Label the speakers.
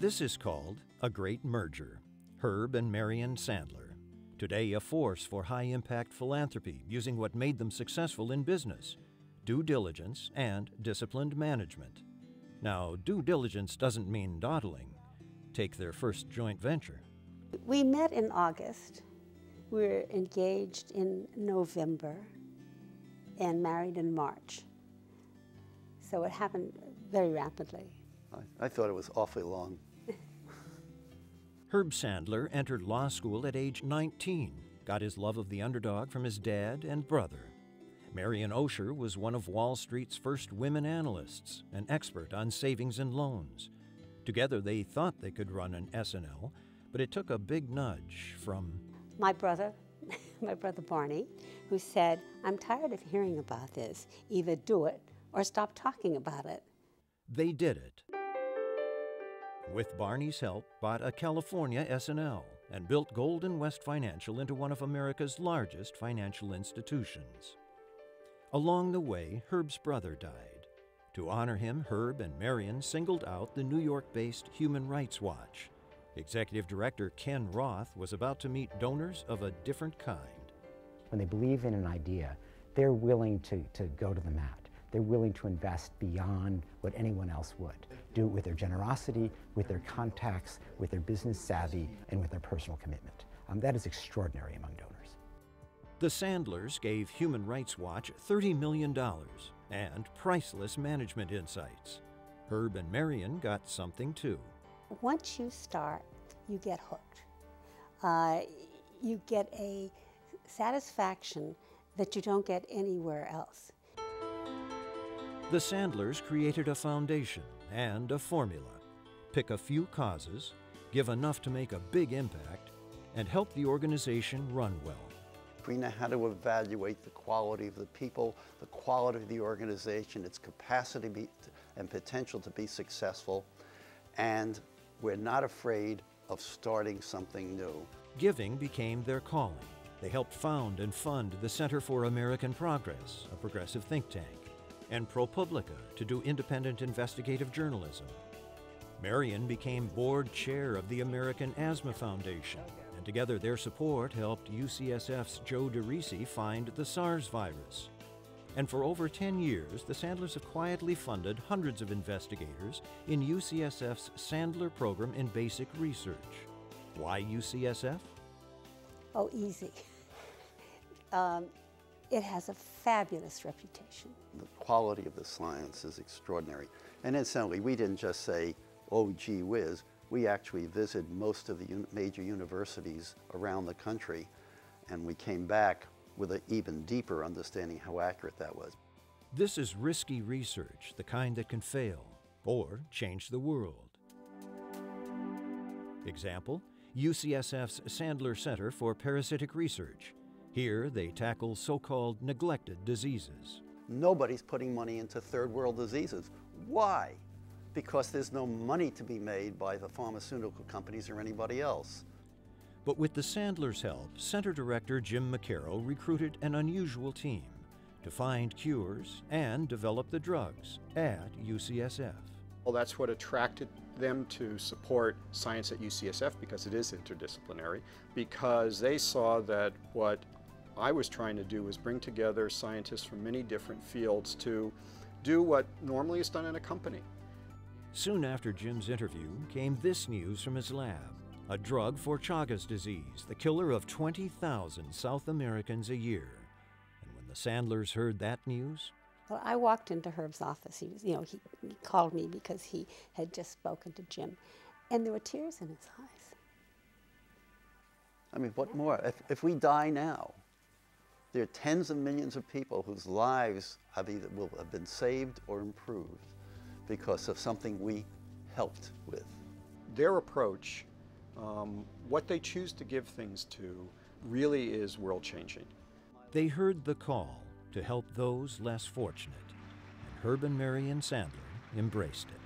Speaker 1: This is called a great merger. Herb and Marion Sandler. Today a force for high-impact philanthropy using what made them successful in business, due diligence and disciplined management. Now, due diligence doesn't mean dawdling. Take their first joint venture.
Speaker 2: We met in August. We were engaged in November and married in March. So it happened very rapidly.
Speaker 3: I thought it was awfully long.
Speaker 1: Herb Sandler entered law school at age 19, got his love of the underdog from his dad and brother. Marion Osher was one of Wall Street's first women analysts, an expert on savings and loans. Together they thought they could run an S&L, but it took a big nudge from
Speaker 2: my brother Barney, who said, "I'm tired of hearing about this. Either do it or stop talking about it."
Speaker 1: They did it. With Barney's help, bought a California S&L and built Golden West Financial into one of America's largest financial institutions. Along the way, Herb's brother died. To honor him, Herb and Marion singled out the New York-based Human Rights Watch. Executive Director Ken Roth was about to meet donors of a different kind.
Speaker 4: When they believe in an idea, they're willing to go to the mat. They're willing to invest beyond what anyone else would. Do it with their generosity, with their contacts, with their business savvy, and with their personal commitment. That is extraordinary among donors.
Speaker 1: The Sandlers gave Human Rights Watch $30 million and priceless management insights. Herb and Marion got something too.
Speaker 2: Once you start, you get hooked. You get a satisfaction that you don't get anywhere else.
Speaker 1: The Sandlers created a foundation and a formula. Pick a few causes, give enough to make a big impact, and help the organization run well.
Speaker 3: We know how to evaluate the quality of the people, the quality of the organization, its capacity and potential to be successful, and we're not afraid of starting something new.
Speaker 1: Giving became their calling. They helped found and fund the Center for American Progress, a progressive think tank, and ProPublica to do independent investigative journalism. Marion became board chair of the American Asthma Foundation, and together their support helped UCSF's Joe DeRisi find the SARS virus. And for over 10 years, the Sandlers have quietly funded hundreds of investigators in UCSF's Sandler program in basic research. Why UCSF?
Speaker 2: Oh, easy. It has a fabulous reputation.
Speaker 3: The quality of the science is extraordinary. And incidentally, we didn't just say, oh, gee whiz. We actually visited most of the major universities around the country, and we came back with an even deeper understanding how accurate that was.
Speaker 1: This is risky research, the kind that can fail or change the world. Example, UCSF's Sandler Center for Parasitic Research. Here they tackle so-called neglected diseases.
Speaker 3: Nobody's putting money into third world diseases. Why? Because there's no money to be made by the pharmaceutical companies or anybody else.
Speaker 1: But with the Sandlers' help, Center Director Jim McCarroll recruited an unusual team to find cures and develop the drugs at UCSF.
Speaker 5: Well, that's what attracted them to support science at UCSF, because it is interdisciplinary, because they saw that what I was trying to do was bring together scientists from many different fields to do what normally is done in a company.
Speaker 1: Soon after Jim's interview came this news from his lab. A drug for Chagas disease, the killer of 20,000 South Americans a year. And when the Sandlers heard that news,
Speaker 2: well, I walked into Herb's office. He was, he called me because he had just spoken to Jim, and there were tears in his eyes.
Speaker 3: I mean, what more? If we die now, there are tens of millions of people whose lives will have been saved or improved because of something we helped with.
Speaker 5: Their approach, what they choose to give things to, really is world-changing.
Speaker 1: They heard the call to help those less fortunate, and Herb and Marion Sandler embraced it.